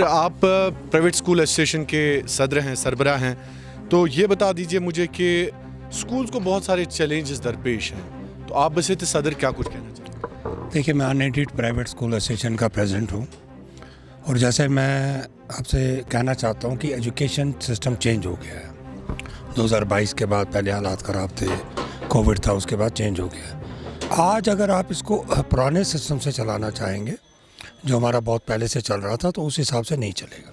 آپ private school association کے صدر ہیں، سربراہ ہیں، تو یہ بتا دیجئے مجھے کہ اسکولز کو بہت سارے چیلنجز درپیش ہیں، تو آپ بصفت صدر کیا کچھ کہنا چاہتے ہیں؟ دیکھیے، میں انیڈیڈ پرائیویٹ اسکول ایسوسیشن کا پریزیڈنٹ ہوں، اور جیسے میں آپ سے کہنا چاہتا ہوں کہ ایجوکیشن سسٹم چینج ہو گیا ہے 2022 کے بعد. پہلے حالات خراب تھے، کووڈ تھا، اس کے بعد چینج ہو گیا. آج اگر آپ اس کو پرانے سسٹم سے چلانا چاہیں گے جو ہمارا بہت پہلے سے چل رہا تھا، تو اس حساب سے نہیں چلے گا.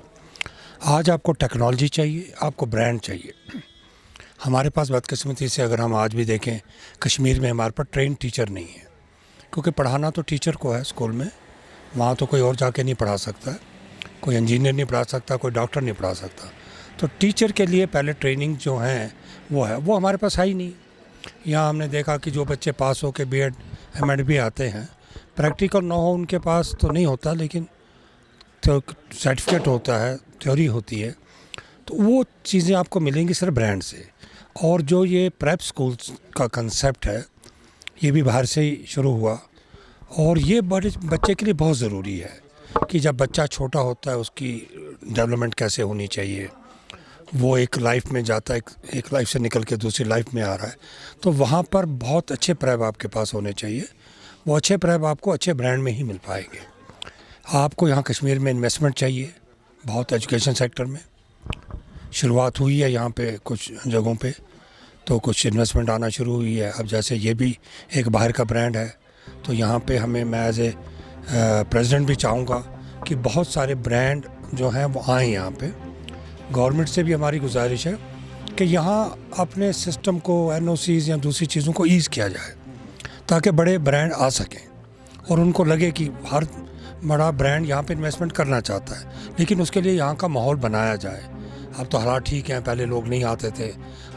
آج آپ کو ٹیکنالوجی چاہیے، آپ کو برانڈ چاہیے. ہمارے پاس بدقسمتی سے اگر ہم آج بھی دیکھیں، کشمیر میں ہمارے پاس ٹرین ٹیچر نہیں ہے، کیونکہ پڑھانا تو ٹیچر کو ہے اسکول میں. وہاں تو کوئی اور جا کے نہیں پڑھا سکتا ہے، کوئی انجینئر نہیں پڑھا سکتا، کوئی ڈاکٹر نہیں پڑھا سکتا. تو ٹیچر کے لیے پہلے ٹریننگ جو ہیں وہ ہمارے پاس ہے ہی نہیں. یہاں ہم نے دیکھا کہ جو بچے پاس ہو کے بی ایڈ ایم ایڈ بھی آتے ہیں، پریکٹیکل نہ ہو ان کے پاس تو نہیں ہوتا، لیکن سرٹیفکیٹ ہوتا ہے، تھیوری ہوتی ہے. تو وہ چیزیں آپ کو ملیں گی صرف برانڈ سے. اور جو یہ پریپ سکولز کا کنسیپٹ ہے، یہ بھی باہر سے ہی شروع ہوا، اور یہ بچے کے لیے بہت ضروری ہے کہ جب بچہ چھوٹا ہوتا ہے اس کی ڈیولپمنٹ کیسے ہونی چاہیے. وہ ایک لائف میں جاتا ہے، ایک لائف سے نکل کے دوسری لائف میں آ رہا ہے، تو وہاں پر بہت اچھے پریپ آپ کے پاس ہونے چاہیے. وہ اچھے پریپ آپ کو اچھے برانڈ میں ہی مل پائیں گے. آپ کو یہاں کشمیر میں انویسٹمنٹ چاہیے بہت. ایجوکیشن سیکٹر میں شروعات ہوئی ہے یہاں پہ کچھ جگہوں پہ، تو کچھ انویسٹمنٹ آنا شروع ہوئی ہے. اب جیسے یہ بھی ایک باہر کا برانڈ ہے، تو یہاں پہ میں ایز اے پریزیڈنٹ بھی چاہوں گا کہ بہت سارے برانڈ جو ہیں وہ آئیں یہاں پہ. گورنمنٹ سے بھی ہماری گزارش ہے کہ یہاں اپنے سسٹم کو این او سیز یا دوسری چیزوں کو ایز کیا جائے، تاکہ بڑے برانڈ آ سکیں اور ان کو لگے کہ ہر بڑا برانڈ یہاں پہ انویسٹمنٹ کرنا چاہتا ہے، لیکن اس کے لیے یہاں کا ماحول بنایا جائے. اب تو حالات ٹھیک ہیں، پہلے لوگ نہیں آتے تھے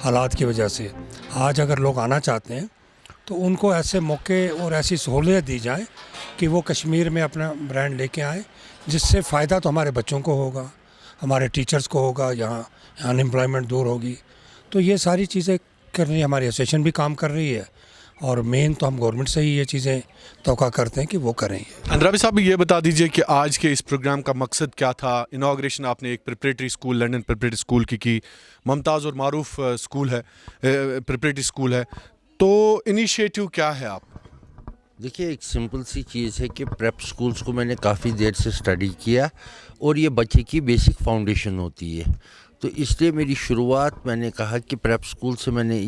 حالات کی وجہ سے. آج اگر لوگ آنا چاہتے ہیں تو ان کو ایسے موقع اور ایسی سہولیت دی جائیں کہ وہ کشمیر میں اپنا برانڈ لے کے آئیں، جس سے فائدہ تو ہمارے بچوں کو ہوگا، ہمارے ٹیچرز کو ہوگا، یہاں ان امپلائمنٹ دور ہوگی. تو یہ ساری چیزیں کرنی ہماری ایسوسیشن بھی کام کر رہی ہے، اور مین تو ہم گورنمنٹ سے ہی یہ چیزیں توقع کرتے ہیں کہ وہ کریں. اندرابی صاحب یہ بتا دیجئے کہ آج کے اس پروگرام کا مقصد کیا تھا؟ انوگریشن آپ نے ایک preparatory school, London preparatory school کی ممتاز اور معروف اسکول ہے، پریپریٹری اسکول ہے، تو انیشیٹو کیا ہے آپ؟ دیکھیے، ایک سمپل سی چیز ہے کہ پریپ سکولز کو میں نے کافی دیر سے اسٹڈی کیا، اور یہ بچے کی بیسک فاؤنڈیشن ہوتی ہے. تو اس لیے میری شروعات میں نے کہا کہ پریپ سکول سے میں نے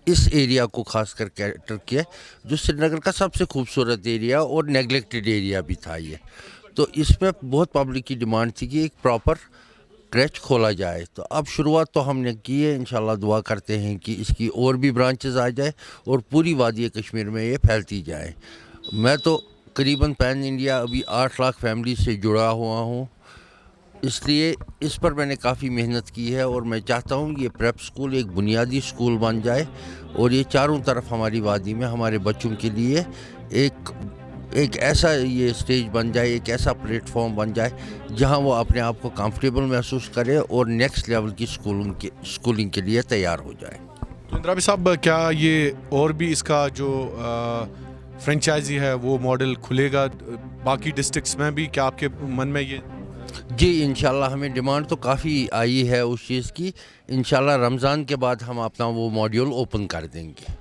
اس ایریا کو خاص کر کیٹر کیا، جو سری نگر کا سب سے خوبصورت ایریا اور نیگلیکٹڈ ایریا بھی تھا یہ. تو اس میں بہت پبلک کی ڈیمانڈ تھی کہ ایک پراپر کریچ کھولا جائے. تو اب شروعات تو ہم نے کی ہے، انشاءاللہ دعا کرتے ہیں کہ اس کی اور بھی برانچز آ جائے اور پوری وادی کشمیر میں یہ پھیلتی جائے. میں تو قریباً پین انڈیا ابھی 8 لاکھ فیملی سے جڑا ہوا ہوں، اس لیے اس پر میں نے کافی محنت کی ہے، اور میں چاہتا ہوں یہ پریپ سکول ایک بنیادی سکول بن جائے، اور یہ چاروں طرف ہماری وادی میں ہمارے بچوں کے لیے ایک ایسا یہ سٹیج بن جائے، ایک ایسا پلیٹ فارم بن جائے جہاں وہ اپنے آپ کو کمفرٹیبل محسوس کرے اور نیکسٹ لیول کی سکولنگ کے لیے تیار ہو جائے. تو اندرابی صاحب، کیا یہ اور بھی اس کا جو فرینچائزی ہے وہ ماڈل کھلے گا باقی ڈسٹرکٹس میں بھی؟ کیا آپ کے من میں یہ؟ جی انشاءاللہ ہمیں ڈیمانڈ تو کافی آئی ہے اس چیز کی. انشاءاللہ رمضان کے بعد ہم اپنا وہ ماڈیول اوپن کر دیں گے.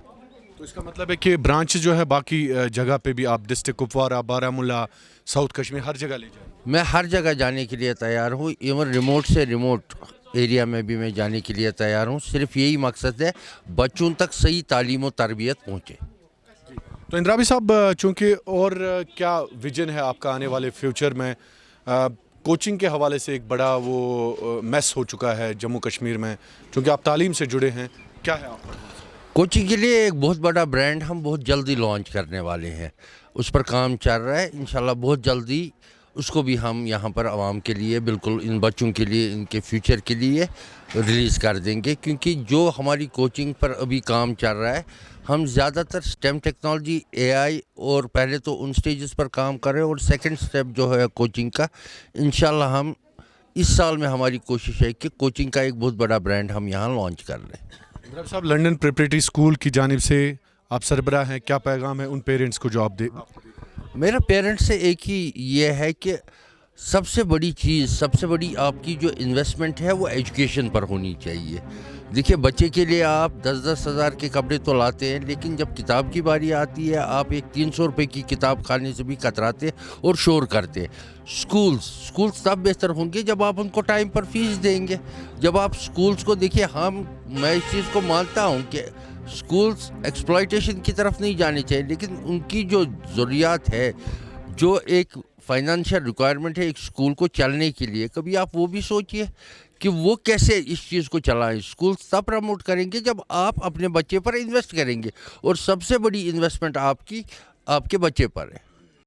تو اس کا مطلب ہے کہ برانچ جو ہے باقی جگہ پہ بھی آپ ڈسٹرکٹ کپوارہ، بارہمولہ، ساؤتھ کشمیر ہر جگہ لے جائیں؟ میں ہر جگہ جانے کے لیے تیار ہوں، ایون ریموٹ سے ریموٹ ایریا میں بھی میں جانے کے لیے تیار ہوں. صرف یہی مقصد ہے بچوں تک صحیح تعلیم و تربیت پہنچے. تو اندرابی صاحب، چونکہ اور کیا ویژن ہے آپ کا آنے والے فیوچر میں؟ کوچنگ کے حوالے سے ایک بڑا وہ میس ہو چکا ہے جموں کشمیر میں، چونکہ آپ تعلیم سے جڑے ہیں، کیا ہے آپ کا؟ کوچنگ کے لیے ایک بہت بڑا برانڈ ہم بہت جلدی لانچ کرنے والے ہیں، اس پر کام چل رہا ہے. انشاءاللہ بہت جلدی اس کو بھی ہم یہاں پر عوام کے لیے، بالکل ان بچوں کے لیے، ان کے فیوچر کے لیے ریلیز کر دیں گے. کیونکہ جو ہماری کوچنگ پر ابھی کام چل رہا ہے، ہم زیادہ تر سٹیم ٹیکنالوجی، اے آئی، اور پہلے تو ان سٹیجز پر کام کر رہے ہیں، اور سیکنڈ سٹیپ جو ہے کوچنگ کا، انشاءاللہ ہم اس سال میں ہماری کوشش ہے کہ کوچنگ کا ایک بہت بڑا برانڈ ہم یہاں لانچ کر رہے ہیں. اندرابی صاحب، لنڈن پریپریٹری اسکول کی جانب سے آپ سربراہ ہیں، کیا پیغام ہے ان پیرنٹس کو جو آپ دے؟ میرا پیرنٹس سے ایک ہی یہ ہے کہ سب سے بڑی چیز، سب سے بڑی آپ کی جو انویسٹمنٹ ہے وہ ایجوکیشن پر ہونی چاہیے. دیکھیے بچے کے لیے آپ 10-10 ہزار کے کپڑے تو لاتے ہیں، لیکن جب کتاب کی باری آتی ہے آپ ایک 300 روپے کی کتاب کھانے سے بھی کتراتے اور شور کرتے. سکولز تب بہتر ہوں گے جب آپ ان کو ٹائم پر فیس دیں گے. جب آپ سکولز کو دیکھیے، میں اس چیز کو مانتا ہوں کہ سکولز ایکسپلائٹیشن کی طرف نہیں جانے چاہیے، لیکن ان کی جو ضروریات ہے، جو ایک فائنانشیل ریکوائرمنٹ ہے ایک اسکول کو چلنے کے لیے، کبھی آپ وہ بھی سوچئے کہ وہ کیسے اس چیز کو چلائیں. اسکول تب پروموٹ کریں گے جب آپ اپنے بچے پر انویسٹ کریں گے، اور سب سے بڑی انویسٹمنٹ آپ کے بچے پر ہے.